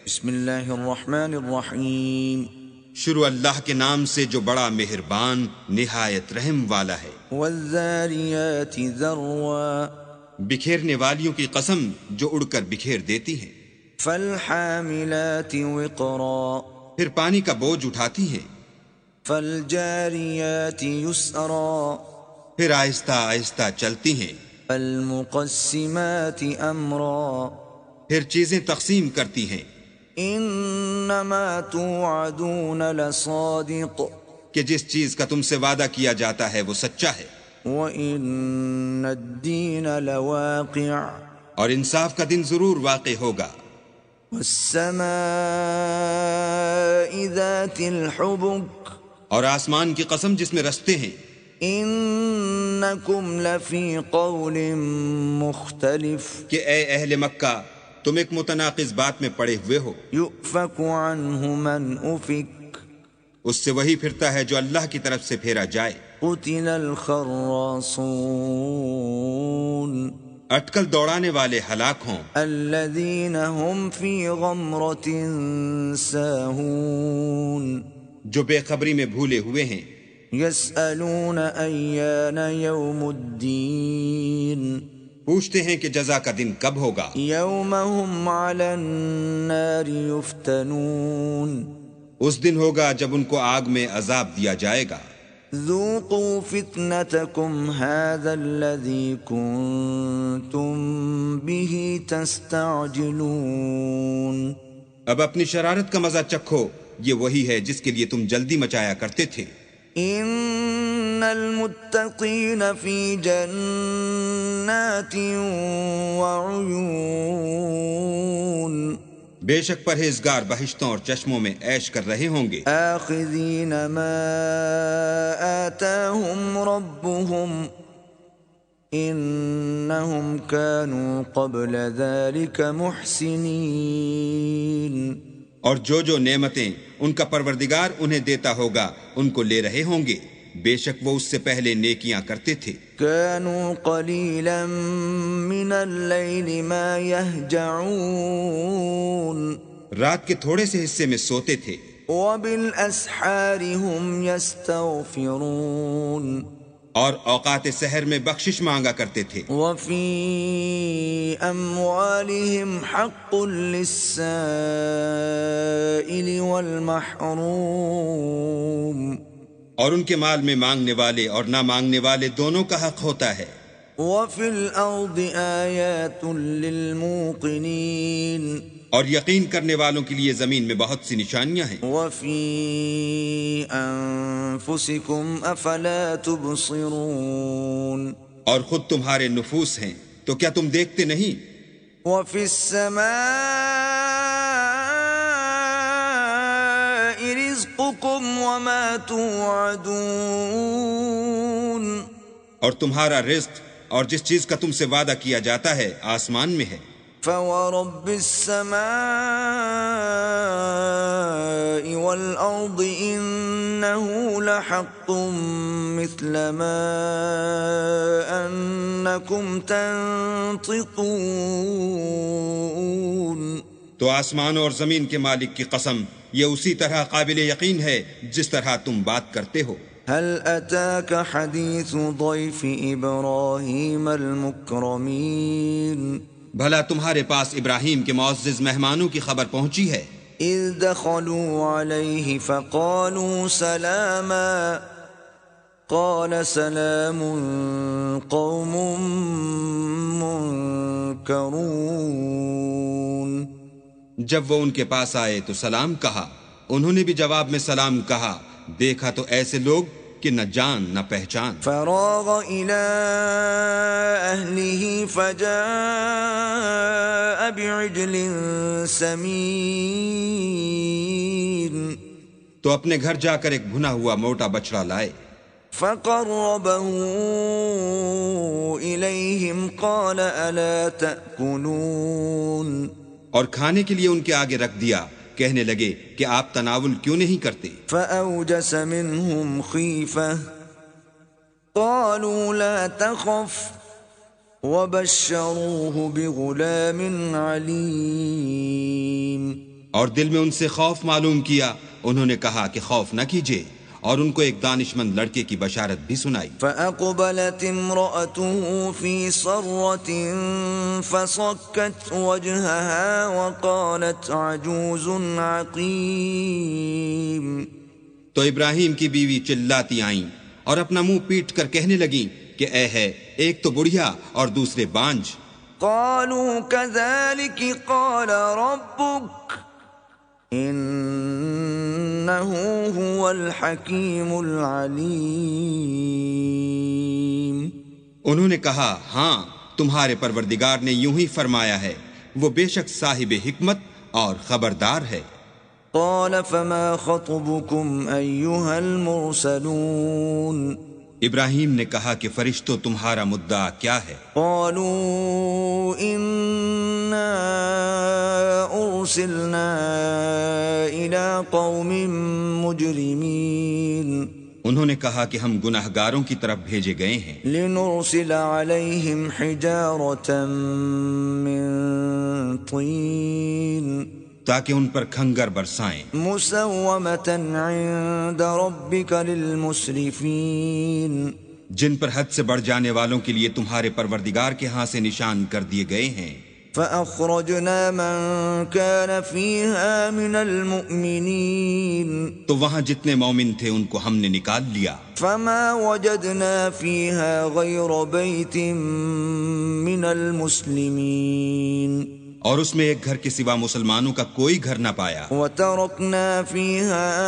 بسم اللہ الرحمن الرحیم شروع اللہ کے نام سے جو بڑا مہربان نہایت رحم والا ہے۔ والذاریات ذروا بکھیرنے والیوں کی قسم جو اڑ کر بکھیر دیتی ہیں، فالحاملات وقرا پھر پانی کا بوجھ اٹھاتی ہیں، فالجاریات یسرا پھر آہستہ آہستہ چلتی ہیں، فالمقسمات امرا پھر چیزیں تقسیم کرتی ہیں، انما توعدون لصادق کہ جس چیز کا تم سے وعدہ کیا جاتا ہے وہ سچا ہے، وان الدین لواقع اور انصاف کا دن ضرور واقع ہوگا۔ والسماء ذات الحبک اور آسمان کی قسم جس میں رستے ہیں، انکم لفی قول مختلف کہ اے اہل مکہ تم ایک متناقض بات میں پڑے ہوئے ہو۔ یؤفک عنہ من افک اس سے وہی پھرتا ہے جو اللہ کی طرف سے پھیرا جائے۔ قتل الخراصون اٹکل دوڑانے والے ہلاک ہوں، الذین هم فی غمرۃ ساہون جو بے خبری میں بھولے ہوئے ہیں، یسألون ایان یوم الدین پوچھتے ہیں کہ جزا کا دن کب ہوگا۔ یوم هم علی النار یفتنون اس دن ہوگا جب ان کو آگ میں عذاب دیا جائے گا۔ ذوقوا فتنتکم هذا الذی کنتم به تستعجلون اب اپنی شرارت کا مزہ چکھو، یہ وہی ہے جس کے لیے تم جلدی مچایا کرتے تھے۔ ان المتقین فی جنات وعیون بے شک پرہیزگار بہشتوں اور چشموں میں عیش کر رہے ہوں گے، آخذین ما آتاہم ربهم انہم كانوا قبل ذلك محسنین اور جو نعمتیں ان کا پروردگار انہیں دیتا ہوگا ان کو لے رہے ہوں گے، بے شک وہ اس سے پہلے نیکیاں کرتے تھے۔ كانوا قليلا من الليل ما يهجعون رات کے تھوڑے سے حصے میں سوتے تھے، وبالأسحار هم يستغفرون اور اوقات سحر میں بخشش مانگا کرتے تھے۔ وفي أموالهم حق للسائل والمحروم اور ان کے مال میں مانگنے والے اور نہ مانگنے والے دونوں کا حق ہوتا ہے۔ وفي الأرض آيات للموقنين اور یقین کرنے والوں کے لیے زمین میں بہت سی نشانیاں ہیں۔ وفي أنفسكم أفلا تبصرون اور خود تمہارے نفوس ہیں تو کیا تم دیکھتے نہیں؟ وفي السماء رزقكم وما توعدون اور تمہارا رزق اور جس چیز کا تم سے وعدہ کیا جاتا ہے آسمان میں ہے۔ فورب السماء والأرض إنه لحق مثل ما أنكم تنطقون تو آسمان اور زمین کے مالک کی قسم، یہ اسی طرح قابل یقین ہے جس طرح تم بات کرتے ہو۔ هل أتاك حديث ضيف إبراهيم المكرمين بھلا تمہارے پاس ابراہیم کے معزز مہمانوں کی خبر پہنچی ہے؟ اذ دخلوا عليه فقالوا سلاما قال سلام قوم منکرون جب وہ ان کے پاس آئے تو سلام کہا، انہوں نے بھی جواب میں سلام کہا، دیکھا تو ایسے لوگ کہ نہ جان نہ پہچان۔ فراغ إلى أهله فجاء بعجل سمين تو اپنے گھر جا کر ایک بھنا ہوا موٹا بچڑا لائے، فقربه إليهم قال ألا تأكلون اور کھانے کے لیے ان کے آگے رکھ دیا، کہنے لگے کہ آپ تناول کیوں نہیں کرتے؟ فأوجس منهم خيفة قالوا لا تخف وبشروه بغلام علیم. اور دل میں ان سے خوف معلوم کیا، انہوں نے کہا کہ خوف نہ کیجیے، اور ان کو ایک دانشمند لڑکے کی بشارت بھی سنائی۔ فأقبلت امرأته في صرة فصكت وجهها وقالت عجوز عقيم۔ تو ابراہیم کی بیوی چلاتی آئیں اور اپنا منہ پیٹ کر کہنے لگیں کہ اے ہے، ایک تو بڑھیا اور دوسرے بانجھ۔ قالوا كذلك قال ربك إنه هو الحكيم العليم۔ انہوں نے کہا ہاں، تمہارے پروردگار نے یوں ہی فرمایا ہے، وہ بے شک صاحب حکمت اور خبردار ہے۔ قال فما خطبكم أيها المرسلون؟ ابراہیم نے کہا کہ فرشتوں تمہارا مدعا کیا ہے؟ قالوا إنا أرسلنا إلى قوم مجرمين۔ انہوں نے کہا کہ ہم گناہگاروں کی طرف بھیجے گئے ہیں، لنرسل عليهم حجارة من طين تاکہ ان پر کھنگر برسائیں، مسومة عند ربك للمسرفين۔ جن پر حد سے بڑھ جانے والوں کے لیے تمہارے پروردگار کے ہاں سے نشان کر دیے گئے ہیں۔ فأخرجنا من كان فيها من المؤمنين۔ تو وہاں جتنے مومن تھے ان کو ہم نے نکال لیا، فما وجدنا فيها غير بيت من المسلمين۔ اور اس میں ایک گھر کے سوا مسلمانوں کا کوئی گھر نہ پایا۔ وتركنا فيها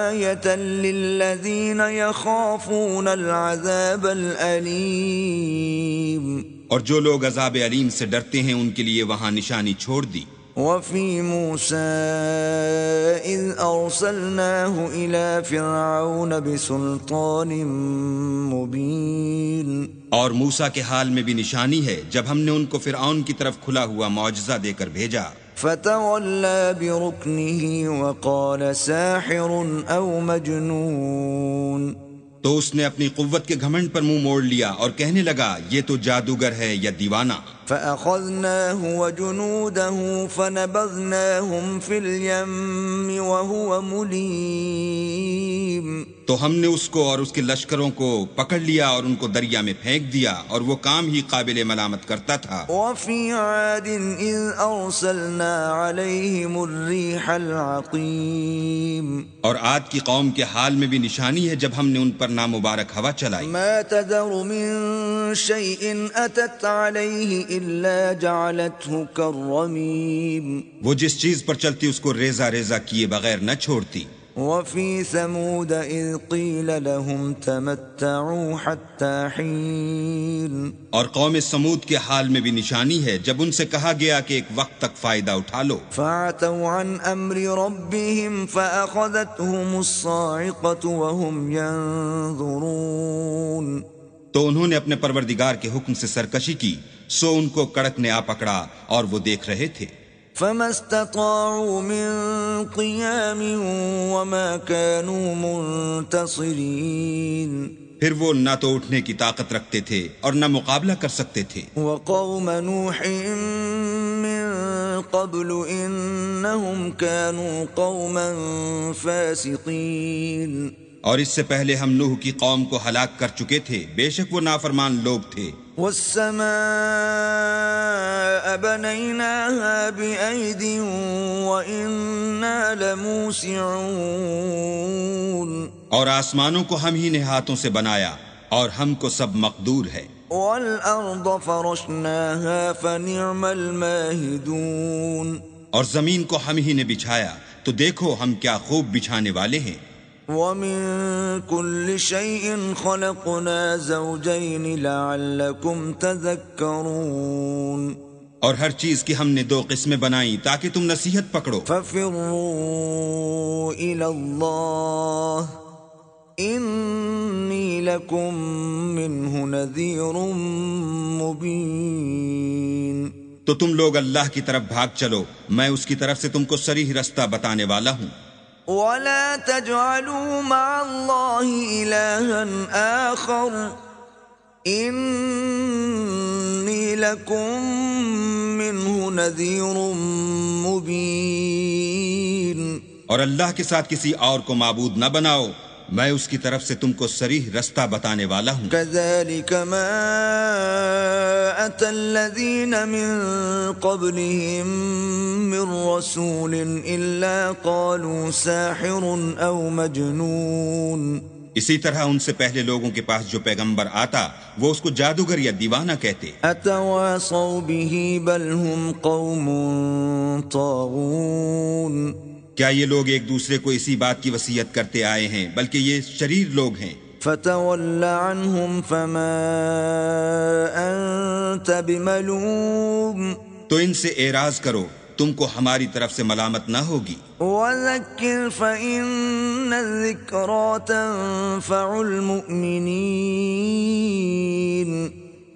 آية للذين يخافون العذاب الأليم۔ اور جو لوگ عذاب علیم سے ڈرتے ہیں ان کے لیے وہاں نشانی چھوڑ دی۔ وفي موسى إذ أرسلناه إلى فرعون بسلطان مبين۔ اور موسیٰ کے حال میں بھی نشانی ہے جب ہم نے ان کو فرعون کی طرف کھلا ہوا معجزہ دے کر بھیجا۔ فتولى بركنه وقال ساحر أو مجنون۔ تو اس نے اپنی قوت کے گھمنڈ پر منہ موڑ لیا اور کہنے لگا یہ تو جادوگر ہے یا دیوانہ۔ فأخذناه وجنوده فنبذناهم في اليم وهو مليم۔ تو ہم نے اس کو اور اس کے لشکروں کو پکڑ لیا اور ان کو دریا میں پھینک دیا، اور وہ کام ہی قابل ملامت کرتا تھا۔ وفي عاد إذ أرسلنا عليهم الريح العقيم۔ اور عاد کی قوم کے حال میں بھی نشانی ہے جب ہم نے ان پر نامبارک ہوا چلائی۔ ما تذر من شيء أتت عليه إلا جعلته كالرميم۔ وہ جس چیز پر چلتی اس کو ریزہ ریزہ کیے بغیر نہ چھوڑتی۔ وفي ثمود إذ قيل لهم تمتعوا حتى حين۔ اور قوم سمود کے حال میں بھی نشانی ہے جب ان سے کہا گیا کہ ایک وقت تک فائدہ اٹھا لو۔ فعتوا عن أمر ربهم فأخذتهم الصاعقة وهم ينظرون۔ تو انہوں نے اپنے پروردگار کے حکم سے سرکشی کی، سو ان کو کڑک نے آ پکڑا اور وہ دیکھ رہے تھے۔ فما استطاعوا من قيام وما كانوا منتصرين۔ پھر وہ نہ تو اٹھنے کی طاقت رکھتے تھے اور نہ مقابلہ کر سکتے تھے۔ وقوم نوح من قبل إنهم كانوا قوما فاسقين۔ اور اس سے پہلے ہم نوح کی قوم کو ہلاک کر چکے تھے، بے شک وہ نافرمان لوگ تھے۔ والسماء بنيناها بأيد وإنا لموسعون۔ اور آسمانوں کو ہم ہی نے ہاتھوں سے بنایا اور ہم کو سب مقدور ہے۔ والأرض فرشناها فنعم الماهدون۔ اور زمین کو ہم ہی نے بچھایا تو دیکھو ہم کیا خوب بچھانے والے ہیں۔ ومن كل شيء خلقنا زوجين لعلكم تذكرون۔ اور ہر چیز کی ہم نے دو قسمیں بنائیں تاکہ تم نصیحت پکڑو۔ ففروا إلى الله إني لكم منه نذير مبين۔ تو تم لوگ اللہ کی طرف بھاگ چلو، میں اس کی طرف سے تم کو صریح رستہ بتانے والا ہوں۔ ولا تجعلوا مع الله إلها آخر إني لكم منه نذير مبين. اور اللہ کے ساتھ کسی اور کو معبود نہ بناؤ، میں اس کی طرف سے تم کو صریح رستہ بتانے والا ہوں. كذلك ما أتى الذين من قبلهم من رسول إلا قالوا ساحر أو مجنون. اسی طرح ان سے پہلے لوگوں کے پاس جو پیغمبر آتا وہ اس کو جادوگر یا دیوانہ کہتے. أتواصوا به بل هم قوم طاغون. کیا یہ لوگ ایک دوسرے کو اسی بات کی وصیت کرتے آئے ہیں، بلکہ یہ شریر لوگ ہیں. فتول عنهم فما أنت بملوم. تو ان سے اعراض کرو، تم کو ہماری طرف سے ملامت نہ ہوگی. وذكر فإن الذكرى تنفع المؤمنين.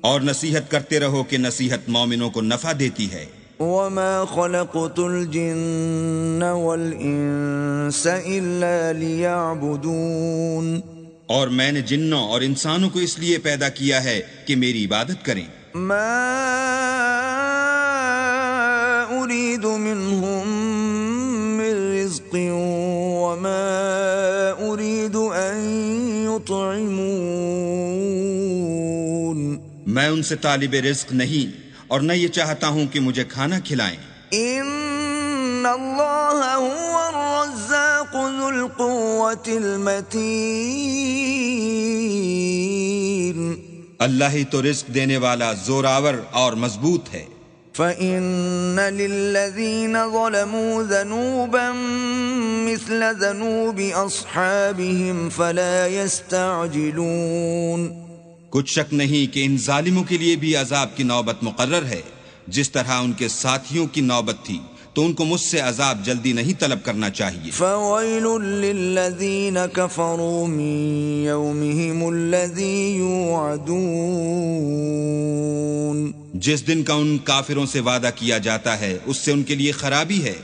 اور نصیحت کرتے رہو کہ نصیحت مومنوں کو نفع دیتی ہے. وما خلقت الجن والإنس إلا ليعبدون. اور میں نے جنوں اور انسانوں کو اس لیے پیدا کیا ہے کہ میری عبادت کریں. ما أريد منهم من رزق وما أريد أن يطعمون. میں ان سے طالب رزق نہیں اور نہ یہ چاہتا ہوں کہ مجھے کھانا کھلائیں. ان اللہ هو الرزاق ذو القوة المتین. اللہ ہی تو رزق دینے والا، زوراور اور مضبوط ہے. فإن للذین ظلموا ذنوبا مثل ذنوب اصحابهم فلا يستعجلون. کچھ شک نہیں کہ ان ظالموں کے لیے بھی عذاب کی نوبت مقرر ہے. جس طرح ان کے ساتھیوں کی نوبت تھی تو ان کو مجھ سے عذاب جلدی نہیں طلب کرنا چاہیے. فویل للذین کفروا من یومہم الذی یوعدون. جس دن کا ان کافروں سے وعدہ کیا جاتا ہے اس سے ان کے لیے خرابی ہے.